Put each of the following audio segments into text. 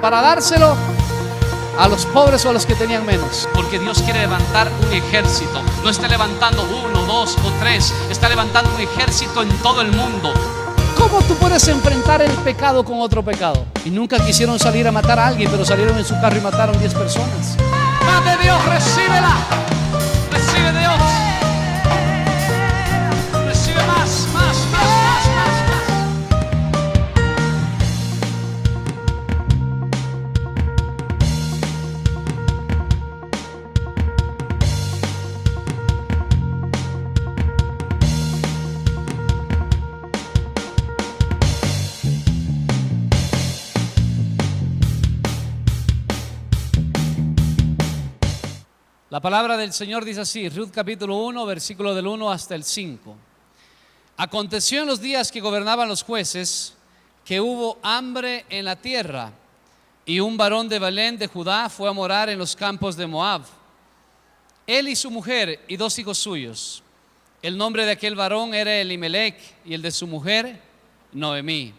para dárselo a los pobres o a los que tenían menos. Porque Dios quiere levantar un ejército. No está levantando uno, dos o tres. Está levantando un ejército en todo el mundo. ¿Cómo tú puedes enfrentar el pecado con otro pecado? Y nunca quisieron salir a matar a alguien, pero salieron en su carro y mataron 10 personas. Más de Dios, recíbela. Recibe Dios. Recibe más. La palabra del Señor dice así, Ruth capítulo 1, versículo del 1 hasta el 5. Aconteció en los días que gobernaban los jueces, que hubo hambre en la tierra, y un varón de Belén de Judá fue a morar en los campos de Moab, él y su mujer y 2 hijos suyos. El nombre de aquel varón era Elimelech, y el de su mujer Noemí.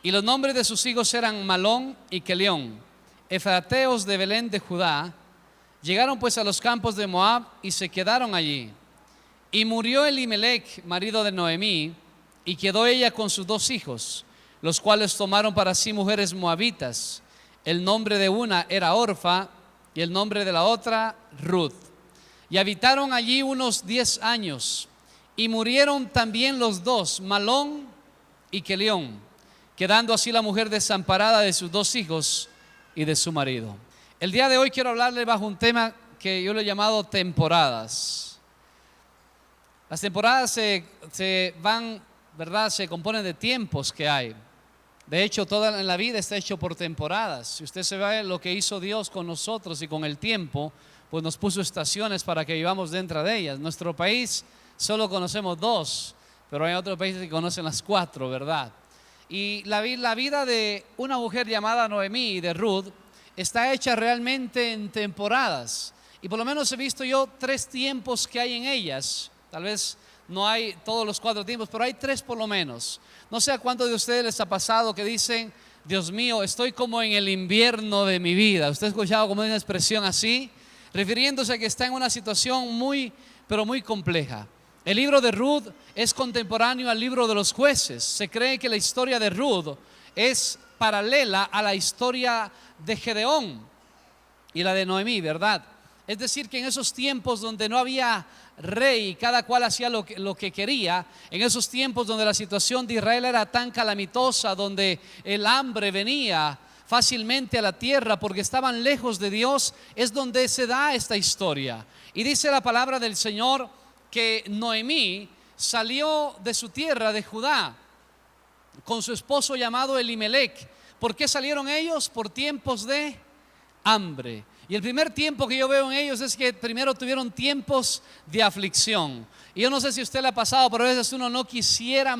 Y los nombres de sus hijos eran Malón y Kelión, efrateos de Belén de Judá. Llegaron pues a los campos de Moab y se quedaron allí. Y murió Elimelech, marido de Noemí, y quedó ella con sus 2 hijos, los cuales tomaron para sí mujeres moabitas. El nombre de una era Orfa y el nombre de la otra Ruth. Y habitaron allí unos 10 años. Y murieron también los 2, Malón y Kelión, quedando así la mujer desamparada de sus 2 hijos y de su marido. El día de hoy quiero hablarle bajo un tema que yo le he llamado temporadas. Las temporadas se van, ¿verdad? Se componen de tiempos que hay. De hecho, toda en la vida está hecho por temporadas. Si usted se ve lo que hizo Dios con nosotros y con el tiempo, pues nos puso estaciones para que vivamos dentro de ellas. Nuestro país solo conocemos 2, pero hay otros países que conocen las 4, ¿verdad? Y la vida de una mujer llamada Noemí y de Ruth está hecha realmente en temporadas. Y por lo menos he visto yo 3 tiempos que hay en ellas. Tal vez no hay todos los 4 tiempos, pero hay 3 por lo menos. No sé a cuántos de ustedes les ha pasado que dicen, Dios mío, estoy como en el invierno de mi vida. ¿Usted ha escuchado como una expresión así? Refiriéndose a que está en una situación muy, pero muy compleja. El libro de Ruth es contemporáneo al libro de los jueces. Se cree que la historia de Ruth es paralela a la historia de Gedeón y la de Noemí, ¿verdad? Es decir, que en esos tiempos donde no había rey, cada cual hacía lo que quería, en esos tiempos donde la situación de Israel era tan calamitosa, donde el hambre venía fácilmente a la tierra porque estaban lejos de Dios, es donde se da esta historia. Y dice la palabra del Señor que Noemí salió de su tierra de Judá con su esposo llamado Elimelech. ¿Por qué salieron ellos? Por tiempos de hambre. Y el primer tiempo que yo veo en ellos es que primero tuvieron tiempos de aflicción. Y yo no sé si a usted le ha pasado, pero a veces uno no quisiera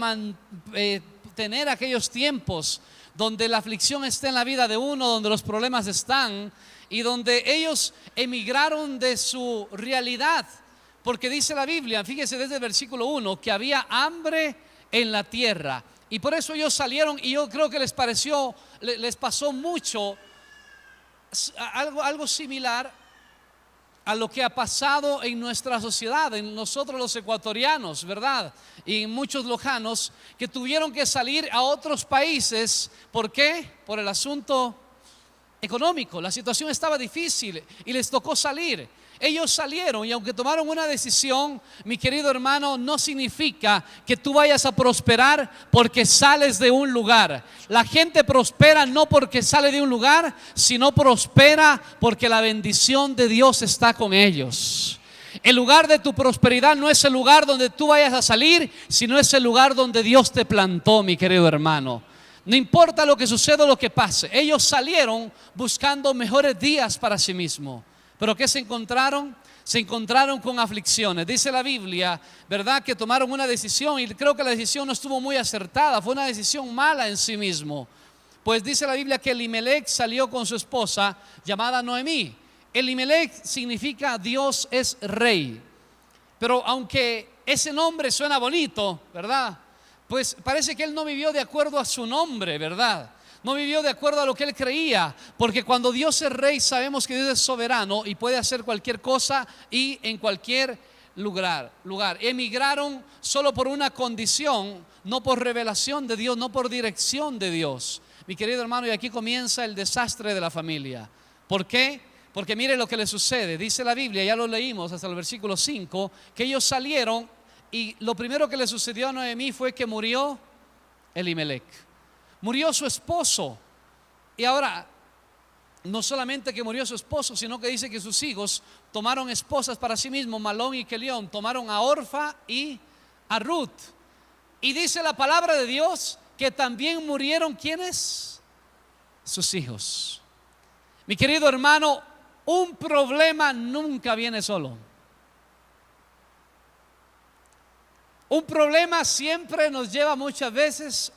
tener aquellos tiempos donde la aflicción está en la vida de uno, donde los problemas están y donde ellos emigraron de su realidad. Porque dice la Biblia, fíjese desde el versículo 1, que había hambre en la tierra. Y por eso ellos salieron, y yo creo que les pasó mucho algo similar a lo que ha pasado en nuestra sociedad, en nosotros los ecuatorianos, ¿verdad? Y en muchos lojanos que tuvieron que salir a otros países. ¿Por qué? Por el asunto económico. La situación estaba difícil y les tocó salir. Ellos salieron, y aunque tomaron una decisión, mi querido hermano, no significa que tú vayas a prosperar porque sales de un lugar. La gente prospera no porque sale de un lugar, sino prospera porque la bendición de Dios está con ellos. El lugar de tu prosperidad no es el lugar donde tú vayas a salir, sino es el lugar donde Dios te plantó, mi querido hermano. No importa lo que suceda o lo que pase, ellos salieron buscando mejores días para sí mismos. ¿Pero qué se encontraron? Se encontraron con aflicciones. Dice la Biblia, ¿verdad?, que tomaron una decisión, y creo que la decisión no estuvo muy acertada, fue una decisión mala en sí mismo. Pues dice la Biblia que Elimelech salió con su esposa llamada Noemí. Elimelech significa Dios es rey. Pero aunque ese nombre suena bonito, ¿verdad?, pues parece que él no vivió de acuerdo a su nombre, ¿verdad? no vivió de acuerdo a lo que él creía, porque cuando Dios es rey sabemos que Dios es soberano y puede hacer cualquier cosa y en cualquier lugar. Emigraron solo por una condición, no por revelación de Dios, no por dirección de Dios. Mi querido hermano, y aquí comienza el desastre de la familia. ¿Por qué? Porque mire lo que le sucede. Dice la Biblia, ya lo leímos hasta el versículo 5, que ellos salieron y lo primero que le sucedió a Noemí fue que murió Elimelec. Murió su esposo. Y ahora, no solamente que murió su esposo, sino que dice que sus hijos tomaron esposas para sí mismos, Malón y Kelión, tomaron a Orfa y a Ruth. Y dice la palabra de Dios que también murieron, ¿quiénes? Sus hijos. Mi querido hermano, un problema nunca viene solo. Un problema siempre nos lleva muchas veces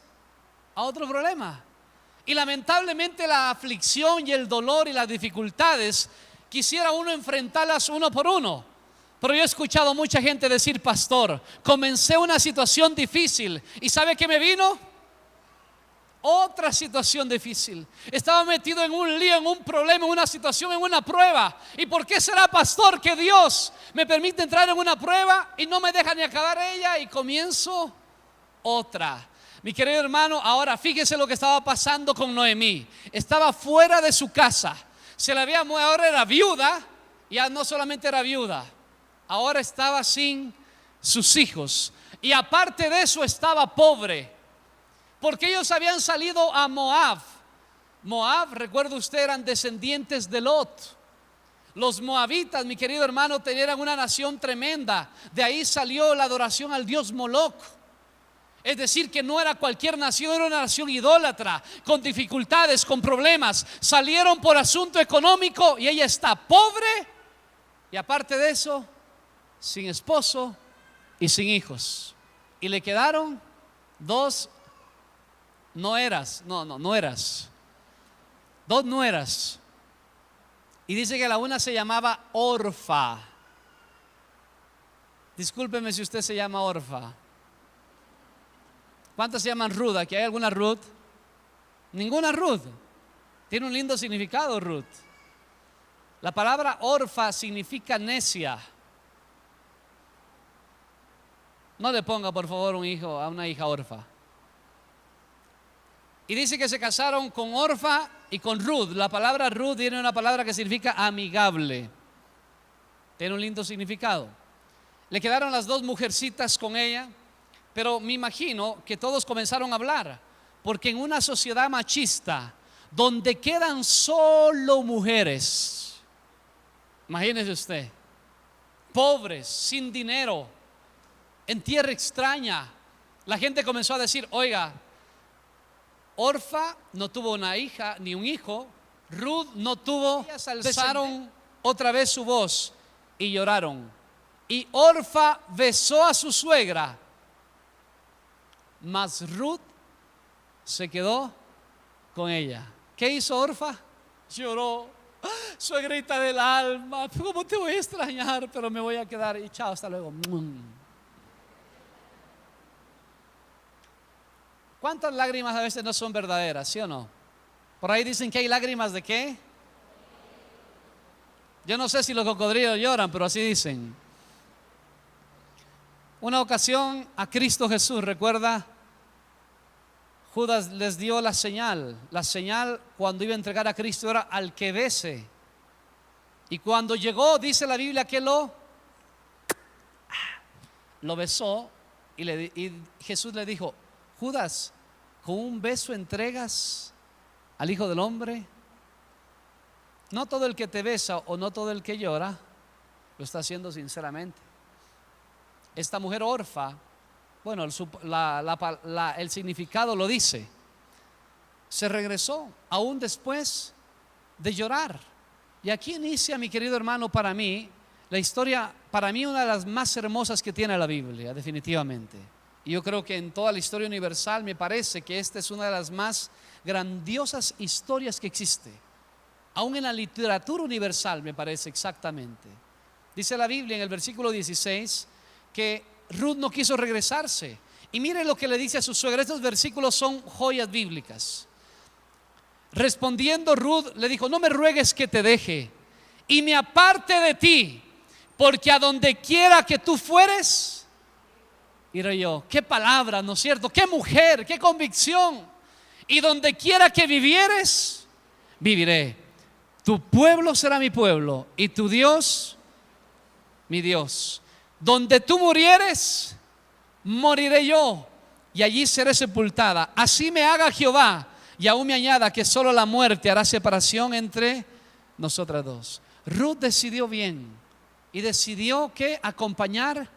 a otro problema. Y lamentablemente la aflicción y el dolor y las dificultades quisiera uno enfrentarlas uno por uno. Pero yo he escuchado mucha gente decir: pastor, comencé una situación difícil y ¿sabe qué me vino? Otra situación difícil. Estaba metido en un lío, en un problema, en una situación, en una prueba. ¿Y por qué será, pastor, que Dios me permite entrar en una prueba y no me deja ni acabar ella y comienzo otra? Mi querido hermano, ahora fíjese lo que estaba pasando con Noemí. Estaba fuera de su casa. Se la había muerto, ahora era viuda. Ya no solamente era viuda, ahora estaba sin sus hijos. Y aparte de eso estaba pobre, porque ellos habían salido a Moab. Moab, recuerda usted, eran descendientes de Lot. Los moabitas, mi querido hermano, eran una nación tremenda. De ahí salió la adoración al dios Moloch. Es decir, que no era cualquier nación, era una nación idólatra, con dificultades, con problemas. Salieron por asunto económico y ella está pobre y aparte de eso, sin esposo y sin hijos. Y le quedaron dos nueras. Dos nueras. Y dice que la una se llamaba Orfa. Discúlpeme si usted se llama Orfa. ¿Cuántas se llaman Ruth? ¿Aquí hay alguna Ruth? Ninguna Ruth. Tiene un lindo significado Ruth. La palabra Orfa significa necia. No le ponga por favor un hijo a una hija Orfa. Y dice que se casaron con Orfa y con Ruth. La palabra Ruth tiene una palabra que significa amigable. Tiene un lindo significado. Le quedaron las dos mujercitas con ella. Pero me imagino que todos comenzaron a hablar, porque en una sociedad machista donde quedan solo mujeres, imagínese usted, pobres, sin dinero, en tierra extraña, la gente comenzó a decir: oiga, Orfa no tuvo una hija ni un hijo, Ruth no tuvo. Ellas alzaron otra vez su voz y lloraron. Y Orfa besó a su suegra, mas Ruth se quedó con ella. ¿Qué hizo Orfa? Lloró. Suegrita del alma, ¿cómo te voy a extrañar? Pero me voy a quedar y chao, hasta luego. ¿Cuántas lágrimas a veces no son verdaderas, sí o no? Por ahí dicen que hay lágrimas de ¿qué? Yo no sé si los cocodrilos lloran, pero así dicen. Una ocasión a Cristo Jesús, recuerda, Judas les dio la señal. La señal cuando iba a entregar a Cristo era al que bese. Y cuando llegó, dice la Biblia que lo besó y Jesús le dijo: Judas, ¿con un beso entregas al Hijo del Hombre? No todo el que te besa o no todo el que llora lo está haciendo sinceramente. Esta mujer Orfa, bueno, el significado lo dice, se regresó aún después de llorar. Y aquí inicia, mi querido hermano, para mí, la historia, para mí una de las más hermosas que tiene la Biblia, definitivamente. Y yo creo que en toda la historia universal me parece que esta es una de las más grandiosas historias que existe. Aún en la literatura universal me parece exactamente. Dice la Biblia en el versículo 16 que Ruth no quiso regresarse. Y mire lo que le dice a su suegra. Estos versículos son joyas bíblicas. Respondiendo Ruth le dijo: no me ruegues que te deje y me aparte de ti, porque a donde quiera que tú fueres, iré yo. Qué palabra, ¿no es cierto? Qué mujer, qué convicción. Y donde quiera que vivieres, viviré. Tu pueblo será mi pueblo y tu Dios, mi Dios. Donde tú murieres, moriré yo, y allí seré sepultada. Así me haga Jehová, y aún me añada que solo la muerte hará separación entre nosotras dos. Ruth decidió bien y decidió que acompañar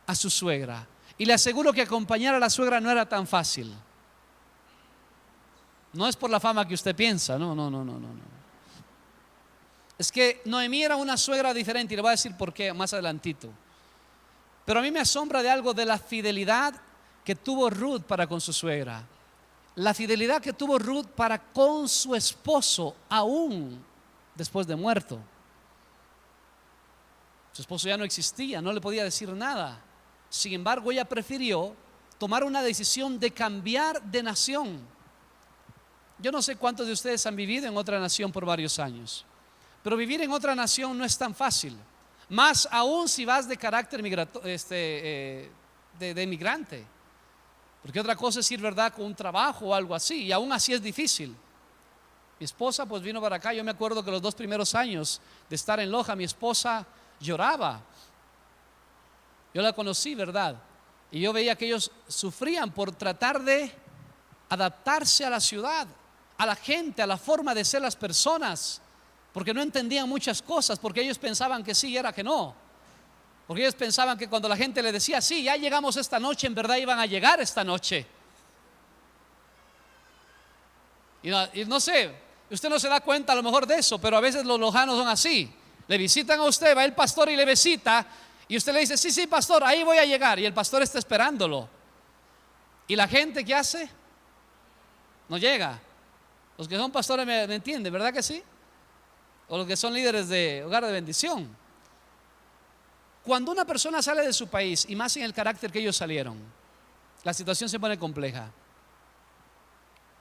a su suegra. Y le aseguro que acompañar a la suegra no era tan fácil. No es por la fama que usted piensa, no. Es que Noemí era una suegra diferente, y le voy a decir por qué más adelantito. Pero a mí me asombra de algo, de la fidelidad que tuvo Ruth para con su suegra. La fidelidad que tuvo Ruth para con su esposo, aún después de muerto. Su esposo ya no existía, no le podía decir nada. Sin embargo, ella prefirió tomar una decisión de cambiar de nación. Yo no sé cuántos de ustedes han vivido en otra nación por varios años, pero vivir en otra nación no es tan fácil. Más aún si vas de carácter de migrante. Porque otra cosa es ir, ¿verdad?, con un trabajo o algo así, y aún así es difícil. Mi esposa pues vino para acá. Yo me acuerdo que los 2 primeros años de estar en Loja, mi esposa lloraba. Yo la conocí, ¿verdad? Y yo veía que ellos sufrían por tratar de adaptarse a la ciudad, a la gente, a la forma de ser las personas, porque no entendían muchas cosas, porque ellos pensaban que sí y era que no. Porque ellos pensaban que cuando la gente le decía: sí, ya llegamos esta noche, en verdad iban a llegar esta noche. Y no sé, usted no se da cuenta a lo mejor de eso, pero a veces los lojanos son así. Le visitan a usted, va el pastor y le visita, y usted le dice: sí, pastor, ahí voy a llegar. Y el pastor está esperándolo. ¿Y la gente qué hace? No llega. Los que son pastores me entienden, ¿verdad que sí? O los que son líderes de hogar de bendición. Cuando una persona sale de su país, y más en el carácter que ellos salieron, la situación se pone compleja.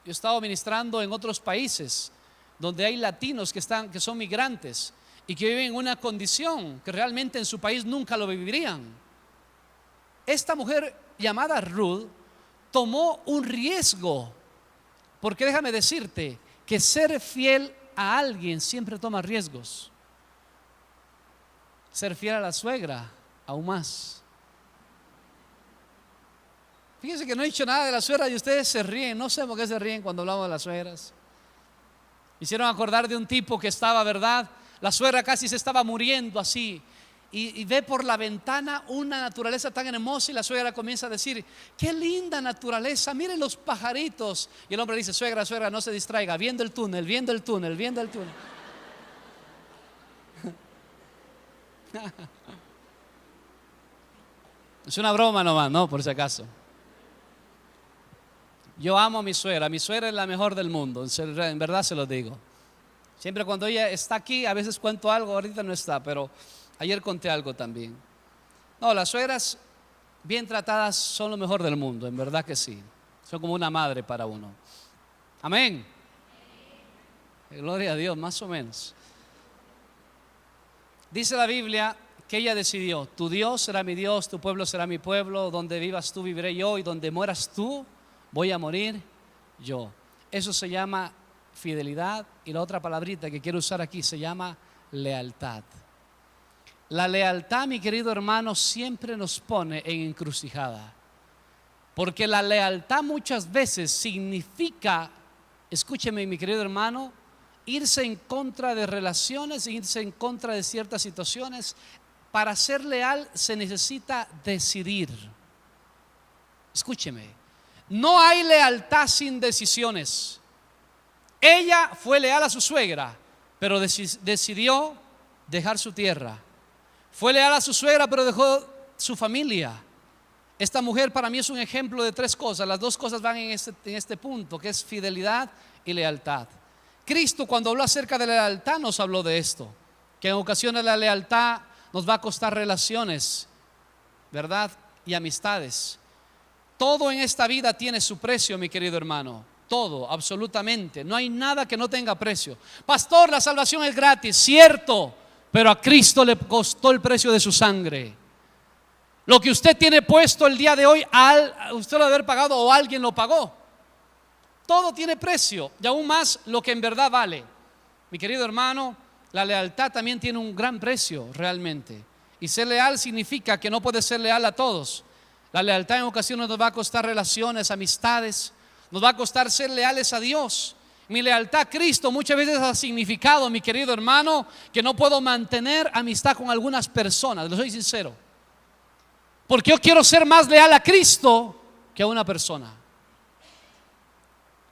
Yo he estado ministrando en otros países donde hay latinos que son migrantes y que viven en una condición que realmente en su país nunca lo vivirían. Esta mujer llamada Ruth tomó un riesgo, porque déjame decirte que ser fiel a alguien siempre toma riesgos. Ser fiel a la suegra, aún más. Fíjense que no he dicho nada de la suegra y ustedes se ríen. No sé por qué se ríen cuando hablamos de las suegras. Me hicieron acordar de un tipo que estaba, ¿verdad? La suegra casi se estaba muriendo así, y ve por la ventana una naturaleza tan hermosa, y la suegra comienza a decir: qué linda naturaleza, miren los pajaritos. Y el hombre dice: suegra, no se distraiga, viendo el túnel. Es una broma nomás, ¿no? Por si acaso. Yo amo a mi suegra es la mejor del mundo, en verdad se lo digo. Siempre cuando ella está aquí, a veces cuento algo, ahorita no está, pero ayer conté algo también. No, las suegras bien tratadas son lo mejor del mundo, en verdad que sí. Son como una madre para uno. Amén. Gloria a Dios, más o menos. Dice la Biblia que ella decidió: tu Dios será mi Dios, tu pueblo será mi pueblo, donde vivas tú viviré yo, y donde mueras tú voy a morir yo. Eso se llama fidelidad, y la otra palabrita que quiero usar aquí se llama lealtad. La lealtad, mi querido hermano, siempre nos pone en encrucijada, porque la lealtad muchas veces significa, escúcheme mi querido hermano, irse en contra de relaciones, irse en contra de ciertas situaciones. Para ser leal se necesita decidir. Escúcheme, no hay lealtad sin decisiones. Ella fue leal a su suegra, pero decidió dejar su tierra. Fue leal a su suegra, pero dejó su familia. Esta mujer para mí es un ejemplo de 3 cosas. Las 2 cosas van en este punto, que es fidelidad y lealtad. Cristo, cuando habló acerca de la lealtad, nos habló de esto, que en ocasiones la lealtad nos va a costar relaciones, ¿verdad? Y amistades. Todo en esta vida tiene su precio, mi querido hermano. todo, absolutamente. No hay nada que no tenga precio. Pastor, la salvación es gratis, cierto, pero a Cristo le costó el precio de su sangre. Lo que usted tiene puesto el día de hoy, usted lo debe haber pagado o alguien lo pagó. Todo tiene precio, y aún más lo que en verdad vale. Mi querido hermano, la lealtad también tiene un gran precio realmente. Y ser leal significa que no puede ser leal a todos. La lealtad en ocasiones nos va a costar relaciones, amistades, nos va a costar ser leales a Dios. Mi lealtad a Cristo muchas veces ha significado, mi querido hermano, que no puedo mantener amistad con algunas personas, le soy sincero. Porque yo quiero ser más leal a Cristo que a una persona.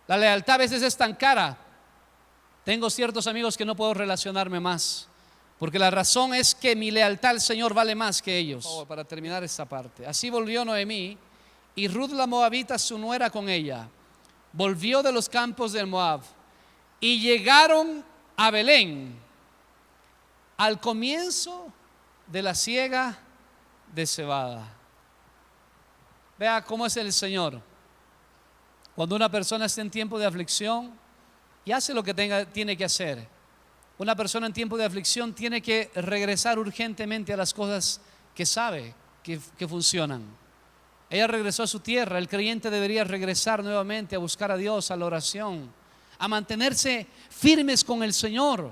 La lealtad a veces es tan cara. Tengo ciertos amigos que no puedo relacionarme más, porque la razón es que mi lealtad al Señor vale más que ellos. Para terminar esta parte, así volvió Noemí, y Ruth la moabita, su nuera, con ella. Volvió de los campos del Moab y llegaron a Belén al comienzo de la siega de cebada. Vea cómo es el Señor. Cuando una persona está en tiempo de aflicción y hace lo que tiene que hacer, una persona en tiempo de aflicción tiene que regresar urgentemente a las cosas que sabe que funcionan. Ella regresó a su tierra. El creyente debería regresar nuevamente a buscar a Dios, a la oración, a mantenerse firmes con el Señor.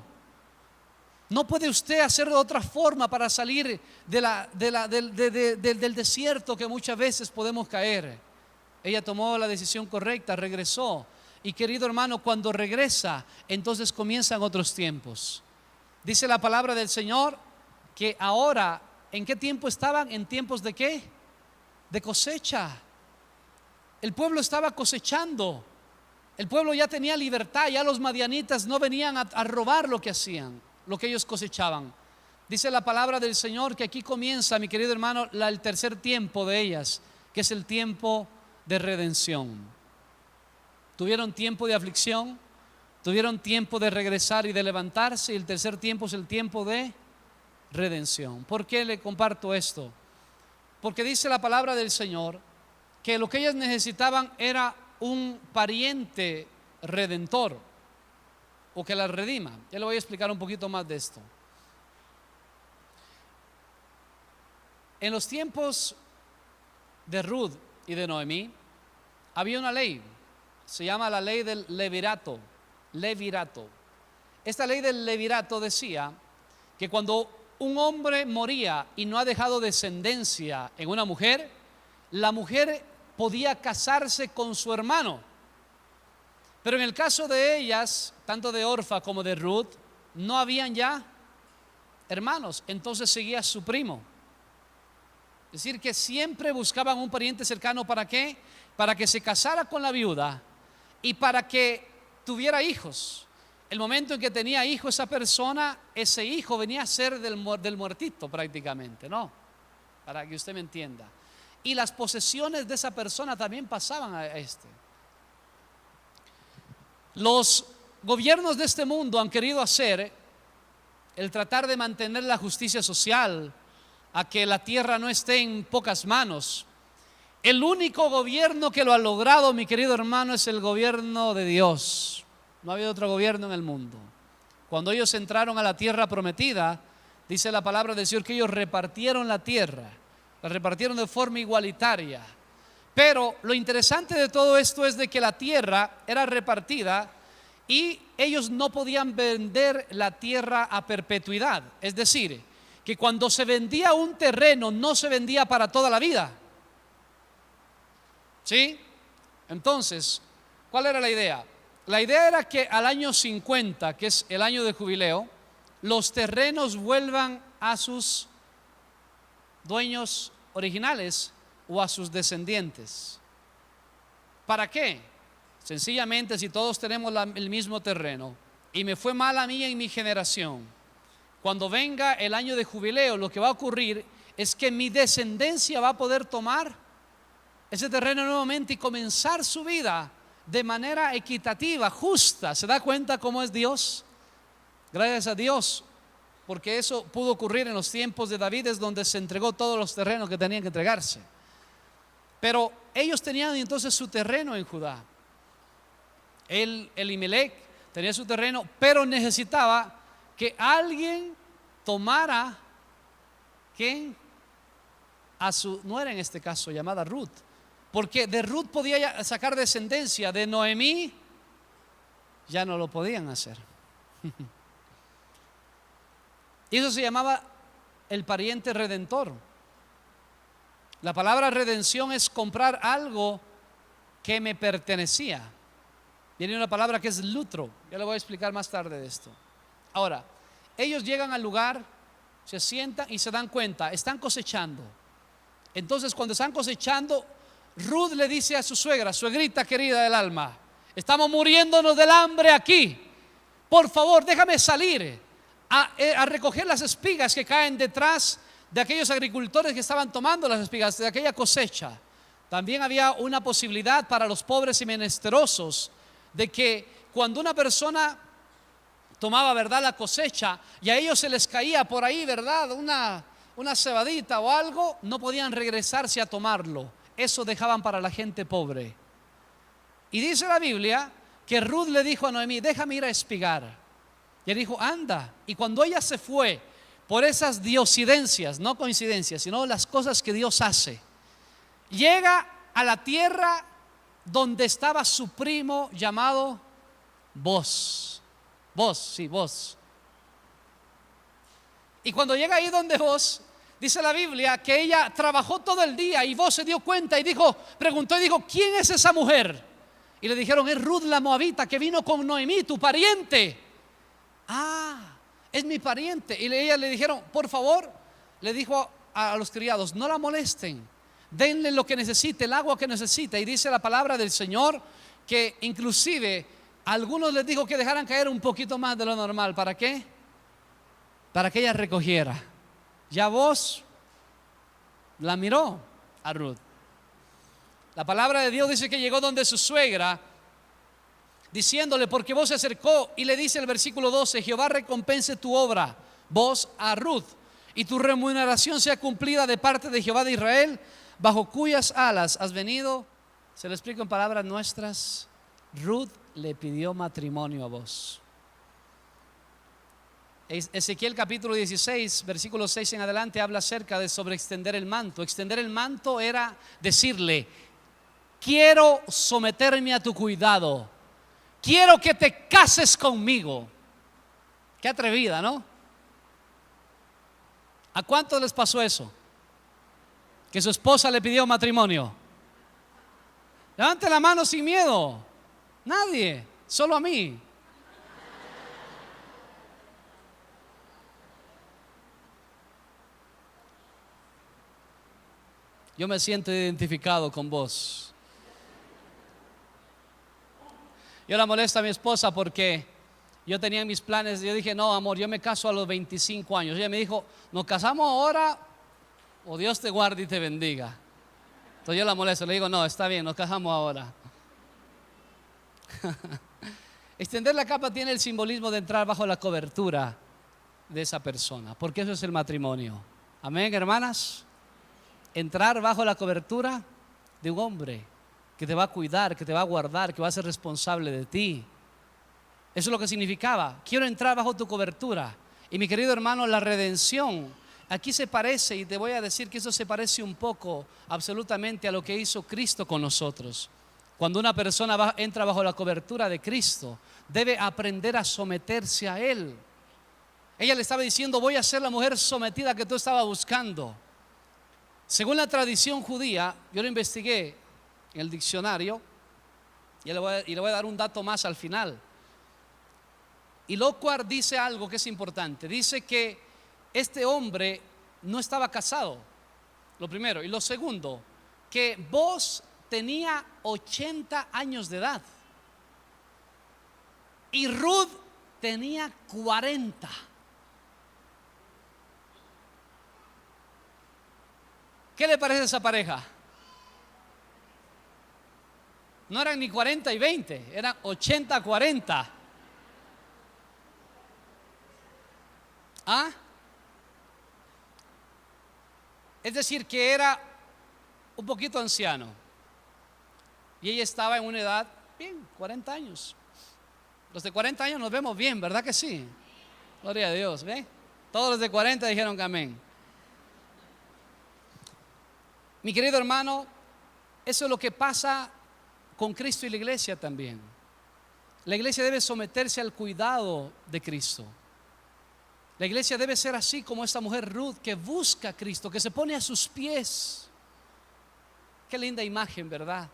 No puede usted hacerlo de otra forma para salir del desierto que muchas veces podemos caer. Ella tomó la decisión correcta, regresó. Y querido hermano, cuando regresa, entonces comienzan otros tiempos. Dice la palabra del Señor que ahora, ¿en qué tiempo estaban? ¿En tiempos de qué? De cosecha. El pueblo estaba cosechando. El pueblo ya tenía libertad. Ya los madianitas no venían a robar lo que hacían, lo que ellos cosechaban. Dice la palabra del Señor que aquí comienza, mi querido hermano, el tercer tiempo de ellas, que es el tiempo de redención. Tuvieron tiempo de aflicción, tuvieron tiempo de regresar y de levantarse, y el tercer tiempo es el tiempo de redención. ¿Por qué le comparto esto? Porque dice la palabra del Señor que lo que ellas necesitaban era un pariente redentor, o que las redima. Ya le voy a explicar un poquito más de esto. En los tiempos de Ruth y de Noemí había una ley, se llama la ley del levirato. Esta ley del levirato decía que cuando un hombre moría y no ha dejado descendencia en una mujer, la mujer podía casarse con su hermano. Pero en el caso de ellas, tanto de Orfa como de Ruth, no habían ya hermanos, entonces seguía su primo. Es decir, que siempre buscaban un pariente cercano. ¿Para qué? Para que se casara con la viuda y para que tuviera hijos. El momento en que tenía hijo esa persona, ese hijo venía a ser del muertito prácticamente, ¿no? Para que usted me entienda. Y las posesiones de esa persona también pasaban a este. Los gobiernos de este mundo han querido hacer el tratar de mantener la justicia social, a que la tierra no esté en pocas manos. El único gobierno que lo ha logrado, mi querido hermano, es el gobierno de Dios. No ha habido otro gobierno en el mundo. Cuando ellos entraron a la tierra prometida, dice la palabra del Señor que ellos repartieron la tierra, la repartieron de forma igualitaria. Pero lo interesante de todo esto es de que la tierra era repartida y ellos no podían vender la tierra a perpetuidad. Es decir, que cuando se vendía un terreno no se vendía para toda la vida. ¿Sí? Entonces, ¿cuál era la idea? La idea era que al año 50, que es el año de jubileo, los terrenos vuelvan a sus dueños originales o a sus descendientes. ¿Para qué? Sencillamente, si todos tenemos el mismo terreno y me fue mal a mí en mi generación, cuando venga el año de jubileo, lo que va a ocurrir es que mi descendencia va a poder tomar ese terreno nuevamente y comenzar su vida de manera equitativa, justa. ¿Se da cuenta cómo es Dios? Gracias a Dios, porque eso pudo ocurrir en los tiempos de David, es donde se entregó todos los terrenos que tenían que entregarse. Pero ellos tenían entonces su terreno en Judá. Elimelech tenía su terreno, pero necesitaba que alguien tomara, ¿quién? A su nuera, en este caso llamada Ruth, porque de Ruth podía sacar descendencia, de Noemí ya no lo podían hacer. Y eso se llamaba el pariente redentor. La palabra redención es comprar algo que me pertenecía. Viene una palabra que es lutro, ya le voy a explicar más tarde de esto. Ahora, ellos llegan al lugar, se sientan y se dan cuenta, están cosechando. Entonces, cuando están cosechando, Ruth le dice a su suegra, suegrita querida del alma: estamos muriéndonos del hambre aquí, por favor déjame salir a recoger las espigas que caen detrás de aquellos agricultores que estaban tomando las espigas de aquella cosecha. También había una posibilidad para los pobres y menesterosos de que cuando una persona tomaba, ¿verdad?, la cosecha y a ellos se les caía por ahí, ¿verdad?, una cebadita o algo, no podían regresarse a tomarlo. Eso dejaban para la gente pobre. Y dice la Biblia que Ruth le dijo a Noemí: déjame ir a espigar. Y él dijo: anda. Y cuando ella se fue, por esas diosidencias, no coincidencias, sino las cosas que Dios hace, llega a la tierra donde estaba su primo llamado Boz. Boz. Y cuando llega ahí donde Boz, dice la Biblia que ella trabajó todo el día y Boz se dio cuenta y preguntó y dijo: ¿quién es esa mujer? Y le dijeron: es Ruth la moabita que vino con Noemí, tu pariente. Ah, es mi pariente. Y ella le dijeron: por favor, le dijo a los criados, no la molesten, denle lo que necesite, el agua que necesita. Y dice la palabra del Señor que inclusive a algunos les dijo que dejaran caer un poquito más de lo normal. ¿Para qué? Para que ella recogiera. Ya Boz la miró a Ruth. La palabra de Dios dice que llegó donde su suegra, diciéndole, porque Boz se acercó y le dice el versículo 12: Jehová recompense tu obra, Boz, a Ruth, y tu remuneración sea cumplida de parte de Jehová de Israel, bajo cuyas alas has venido. Se lo explico en palabras nuestras: Ruth le pidió matrimonio a Boz. Ezequiel capítulo 16, versículo 6 en adelante habla acerca de sobre extender el manto. Extender el manto era decirle: quiero someterme a tu cuidado, quiero que te cases conmigo. Qué atrevida, ¿no? ¿A cuántos les pasó eso? Que su esposa le pidió matrimonio. Levante la mano sin miedo. Nadie, solo a mí. Yo me siento identificado con vos. Yo la molesto a mi esposa porque yo tenía mis planes. Yo dije: no, amor, yo me caso a los 25 años. Ella me dijo: nos casamos ahora o Dios te guarde y te bendiga. Entonces yo la molesto, le digo: no, está bien, nos casamos ahora. Extender la capa tiene el simbolismo de entrar bajo la cobertura de esa persona, porque eso es el matrimonio. Amén, hermanas. Entrar bajo la cobertura de un hombre que te va a cuidar, que te va a guardar, que va a ser responsable de ti. Eso es lo que significaba: quiero entrar bajo tu cobertura. Y mi querido hermano, la redención aquí se parece, y te voy a decir que eso se parece un poco absolutamente a lo que hizo Cristo con nosotros. Cuando una persona entra bajo la cobertura de Cristo, debe aprender a someterse a Él. Ella le estaba diciendo: voy a ser la mujer sometida que tú estabas buscando. Según la tradición judía, yo lo investigué en el diccionario y le voy a dar un dato más al final. Y Lockhart dice algo que es importante. Dice que este hombre no estaba casado, lo primero. Y lo segundo, que Boz tenía 80 años de edad y Ruth tenía 40. ¿Qué le parece a esa pareja? No eran ni 40 y 20, eran 80-40. ¿Ah? Es decir, que era un poquito anciano y ella estaba en una edad, bien, 40 años. Los de 40 años nos vemos bien, ¿verdad que sí? Gloria a Dios, ¿ve? Todos los de 40 dijeron que amén. Mi querido hermano, eso es lo que pasa con Cristo y la iglesia también. La iglesia debe someterse al cuidado de Cristo. La iglesia debe ser así como esta mujer Ruth, que busca a Cristo, que se pone a sus pies. Qué linda imagen, ¿verdad?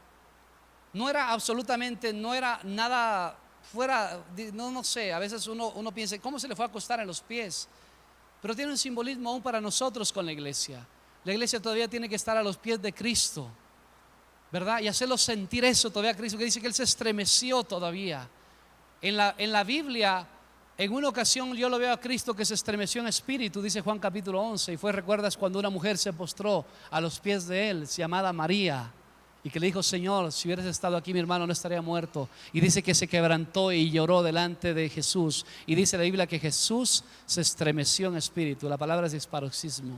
No era absolutamente, no era nada fuera, no sé, a veces uno piensa, ¿cómo se le fue a acostar en los pies? Pero tiene un simbolismo aún para nosotros con la iglesia. La iglesia todavía tiene que estar a los pies de Cristo, ¿verdad? Y hacerlo sentir eso todavía a Cristo, que dice que Él se estremeció todavía. En la Biblia, en una ocasión yo lo veo a Cristo que se estremeció en espíritu, dice Juan capítulo 11, y recuerdas cuando una mujer se postró a los pies de Él, llamada María, y que le dijo, Señor, si hubieras estado aquí mi hermano no estaría muerto. Y dice que se quebrantó y lloró delante de Jesús. Y dice la Biblia que Jesús se estremeció en espíritu. La palabra es paroxismo.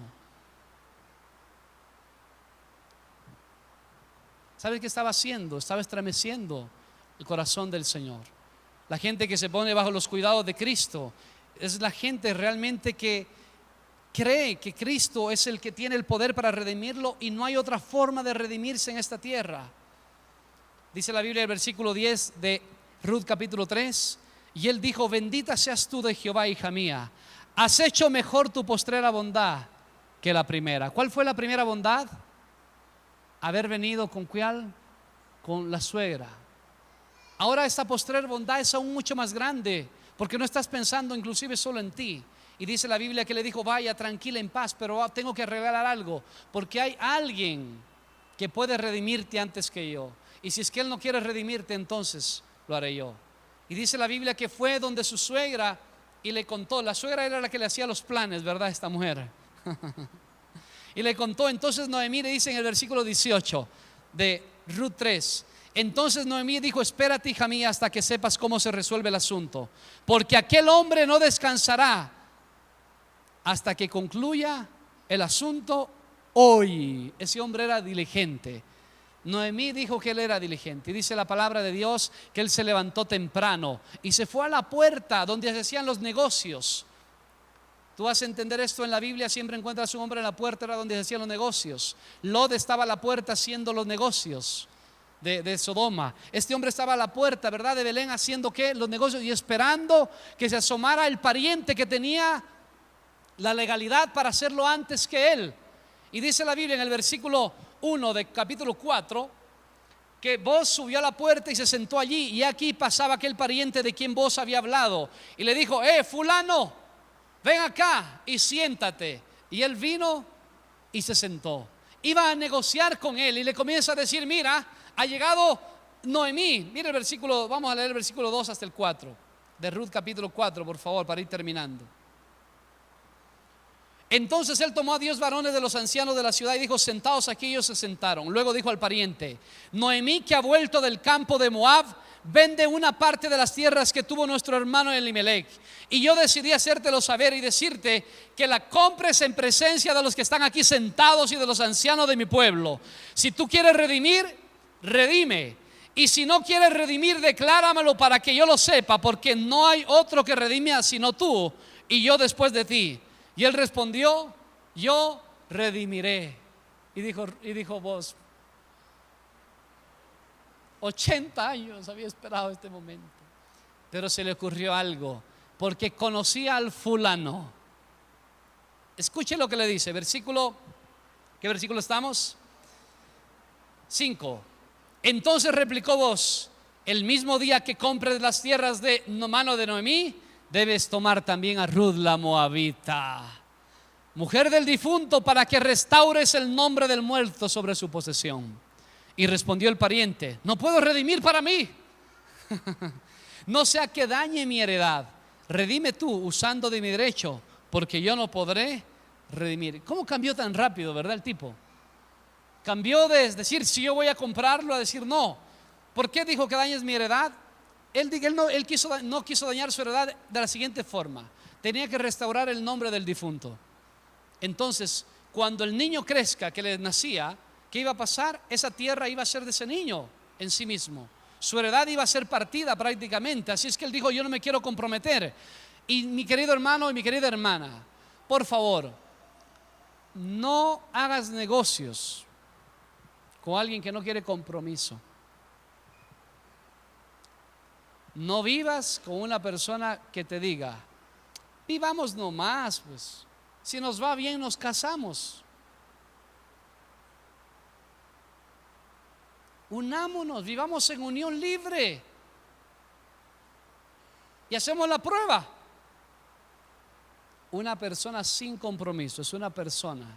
¿Sabes qué estaba haciendo? Estaba estremeciendo el corazón del Señor. La gente que se pone bajo los cuidados de Cristo es la gente realmente que cree que Cristo es el que tiene el poder para redimirlo y no hay otra forma de redimirse en esta tierra. Dice la Biblia, el versículo 10 de Ruth capítulo 3, y él dijo, bendita seas tú de Jehová, hija mía, has hecho mejor tu postrera bondad que la primera. ¿Cuál fue la primera bondad? Haber venido con ¿cuál? Con la suegra. Ahora esta postrer bondad es aún mucho más grande, porque no estás pensando inclusive solo en ti. Y dice la Biblia que le dijo, vaya tranquila en paz, pero tengo que revelar algo, porque hay alguien que puede redimirte antes que yo. Y si es que Él no quiere redimirte, entonces lo haré yo. Y dice la Biblia que fue donde su suegra y le contó. La suegra era la que le hacía los planes, ¿verdad? Esta mujer. Y le contó. Entonces Noemí le dice en el versículo 18 de Ruth 3, entonces Noemí dijo, espérate hija mía hasta que sepas cómo se resuelve el asunto, porque aquel hombre no descansará hasta que concluya el asunto hoy. Ese hombre era diligente. Noemí dijo que él era diligente. Y dice la palabra de Dios que él se levantó temprano y se fue a la puerta donde se hacían los negocios. Tú vas a entender esto en la Biblia, siempre encuentras un hombre en la puerta, era donde se hacían los negocios. Lot estaba a la puerta haciendo los negocios de Sodoma. Este hombre estaba a la puerta, ¿verdad? De Belén haciendo ¿qué? Los negocios y esperando que se asomara el pariente que tenía la legalidad para hacerlo antes que él. Y dice la Biblia en el versículo 1 de capítulo 4 que Boaz subió a la puerta y se sentó allí, y aquí pasaba aquel pariente de quien Boaz había hablado y le dijo, fulano, ven acá y siéntate. Y él vino y se sentó. Iba a negociar con él y le comienza a decir, mira, ha llegado Noemí. Mira el versículo, vamos a leer el versículo 2 hasta el 4 de Ruth capítulo 4, por favor, para ir terminando. Entonces él tomó a 10 varones de los ancianos de la ciudad y dijo, sentaos aquí. Ellos se sentaron. Luego dijo al pariente, Noemí, que ha vuelto del campo de Moab, vende una parte de las tierras que tuvo nuestro hermano Elimelech, y yo decidí hacértelo saber y decirte que la compres en presencia de los que están aquí sentados y de los ancianos de mi pueblo. Si tú quieres redimir, redime, y si no quieres redimir, decláramelo para que yo lo sepa, porque no hay otro que redime sino tú y yo después de ti. Y él respondió, yo redimiré. Y dijo Boaz, 80 años había esperado este momento. Pero se le ocurrió algo, porque conocía al fulano. Escuche lo que le dice, ¿qué versículo estamos? 5. Entonces replicó Boaz, el mismo día que compres las tierras de mano de Noemí, debes tomar también a Ruth la moabita, mujer del difunto, para que restaures el nombre del muerto sobre su posesión. Y respondió el pariente, no puedo redimir para mí, no sea que dañe mi heredad. Redime tú usando de mi derecho, porque yo no podré redimir. ¿Cómo cambió tan rápido, verdad, el tipo? Cambió de decir si yo voy a comprarlo a decir no. ¿Por qué dijo que dañes mi heredad? Él no quiso dañar su heredad de la siguiente forma: tenía que restaurar el nombre del difunto. Entonces, cuando el niño crezca, que le nacía, ¿qué iba a pasar? Esa tierra iba a ser de ese niño en sí mismo. Su heredad iba a ser partida prácticamente. Así es que él dijo: yo no me quiero comprometer. Y mi querido hermano y mi querida hermana, por favor, no hagas negocios con alguien que no quiere compromiso. No vivas con una persona que te diga: vivamos nomás, pues si nos va bien nos casamos. Unámonos, vivamos en unión libre y hacemos la prueba. Una persona sin compromiso es una persona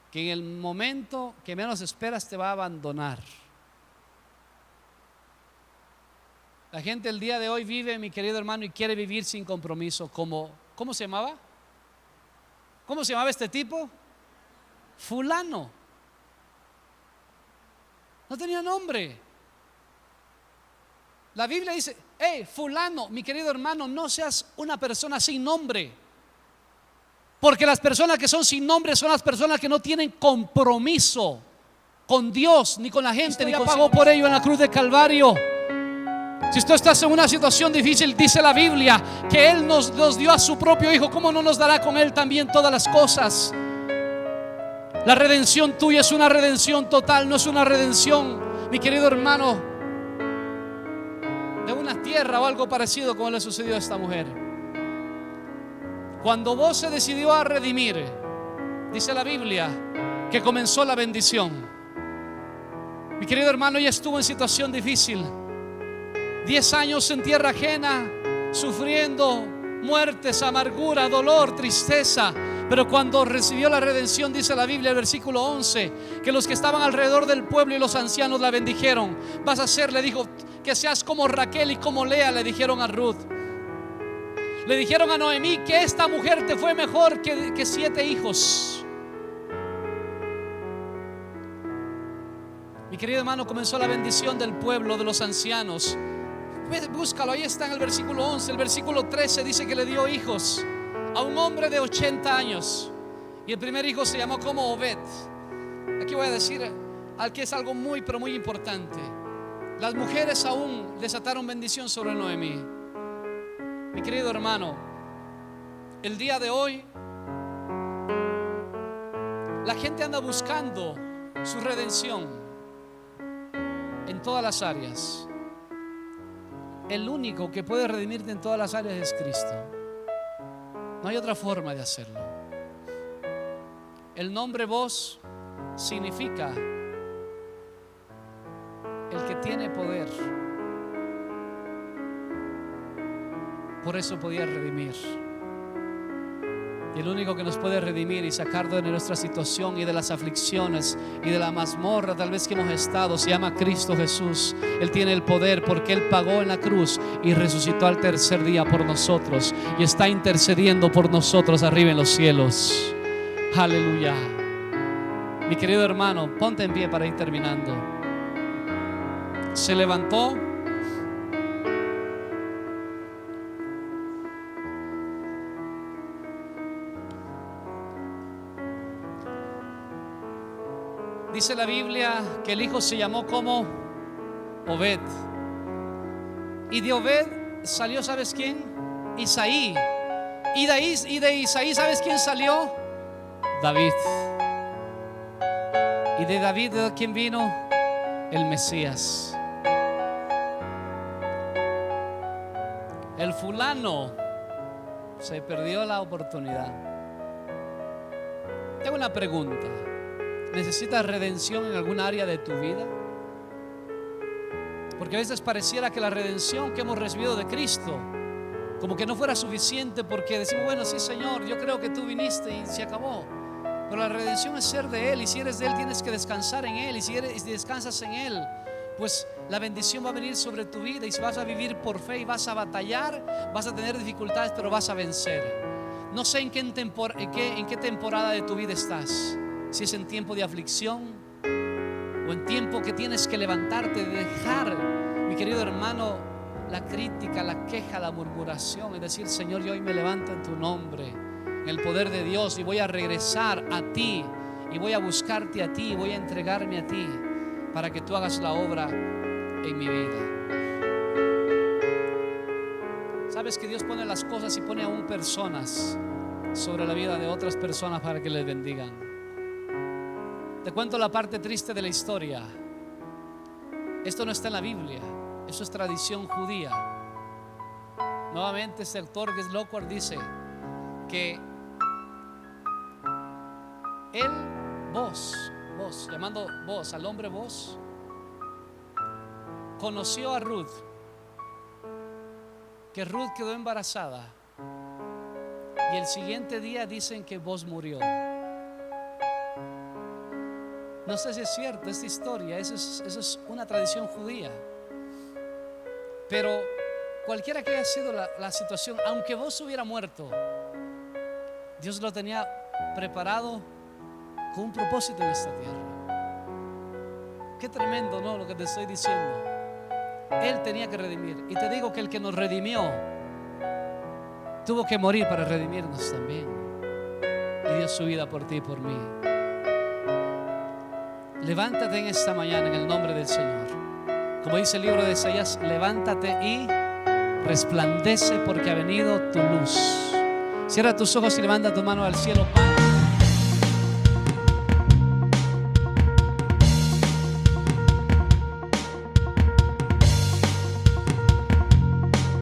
que en el momento que menos esperas te va a abandonar. La gente el día de hoy vive, mi querido hermano, y quiere vivir sin compromiso. Como, ¿cómo se llamaba? ¿Cómo se llamaba este tipo? Fulano. No tenía nombre. La Biblia dice: hey, fulano, mi querido hermano, no seas una persona sin nombre. Porque las personas que son sin nombre son las personas que no tienen compromiso con Dios ni con la gente. Ni pagó por ello en la cruz de Calvario. Si tú estás en una situación difícil, dice la Biblia que Él nos dio a su propio Hijo. ¿Cómo no nos dará con Él también todas las cosas? La redención tuya es una redención total, no es una redención, mi querido hermano, de una tierra o algo parecido como le sucedió a esta mujer. Cuando vos se decidió a redimir, dice la Biblia que comenzó la bendición. Mi querido hermano, ella estuvo en situación difícil, 10 años en tierra ajena, sufriendo muertes, amargura, dolor, tristeza. Pero cuando recibió la redención, dice la Biblia, el versículo 11, que los que estaban alrededor del pueblo y los ancianos la bendijeron. Vas a ser, le dijo, que seas como Raquel y como Lea, le dijeron a Ruth. Le dijeron a Noemí que esta mujer te fue mejor que 7 hijos. Mi querido hermano, comenzó la bendición del pueblo, de los ancianos. Búscalo, ahí está en el versículo 11. El versículo 13 dice que le dio hijos a un hombre de 80 años. Y el primer hijo se llamó como Obed. Aquí voy a decir al que es algo muy pero muy importante. Las mujeres aún desataron bendición sobre Noemí. Mi querido hermano, el día de hoy la gente anda buscando su redención en todas las áreas. El único que puede redimirte en todas las áreas es Cristo. No hay otra forma de hacerlo. El nombre vos significa el que tiene poder. Por eso podía redimir. Y el único que nos puede redimir y sacarnos de nuestra situación y de las aflicciones y de la mazmorra tal vez que hemos estado, se llama Cristo Jesús. Él tiene el poder porque Él pagó en la cruz y resucitó al tercer día por nosotros y está intercediendo por nosotros arriba en los cielos. Aleluya. Mi querido hermano, ponte en pie para ir terminando. Se levantó. Dice la Biblia que el hijo se llamó como Obed. Y de Obed salió, ¿sabes quién? Isaí. Y de Isaí, ¿sabes quién salió? David. Y de David, ¿de quién vino? El Mesías. El fulano se perdió la oportunidad. Tengo una pregunta. ¿Necesitas redención en alguna área de tu vida? Porque a veces pareciera que la redención que hemos recibido de Cristo como que no fuera suficiente, porque decimos, bueno, sí Señor, yo creo que tú viniste y se acabó. Pero la redención es ser de Él, y si eres de Él tienes que descansar en Él, y si descansas en Él, pues la bendición va a venir sobre tu vida, y si vas a vivir por fe y vas a batallar, vas a tener dificultades, pero vas a vencer. No sé en qué temporada de tu vida estás. Si es en tiempo de aflicción o en tiempo que tienes que levantarte, dejar, mi querido hermano, la crítica, la queja, la murmuración y decir, Señor, yo hoy me levanto en tu nombre, en el poder de Dios, y voy a regresar a ti y voy a buscarte a ti y voy a entregarme a ti para que tú hagas la obra en mi vida. Sabes que Dios pone las cosas y pone aún personas sobre la vida de otras personas para que les bendigan. Te cuento la parte triste de la historia. Esto no está en la Biblia, eso es tradición judía. Nuevamente este autor George Lockhart dice que él, Boaz, llamando Boaz al hombre Boaz, conoció a Ruth, que Ruth quedó embarazada, y el siguiente día dicen que Boaz murió. No sé si es cierto esta historia, eso es una tradición judía. Pero cualquiera que haya sido la situación, aunque Boaz hubiera muerto, Dios lo tenía preparado con un propósito en esta tierra. Qué tremendo, ¿no? Lo que te estoy diciendo. Él tenía que redimir. Y te digo que el que nos redimió tuvo que morir para redimirnos también, y dio su vida por ti y por mí. Levántate en esta mañana en el nombre del Señor. Como dice el libro de Isaías, levántate y resplandece porque ha venido tu luz. Cierra tus ojos y levanta tu mano al cielo, Padre.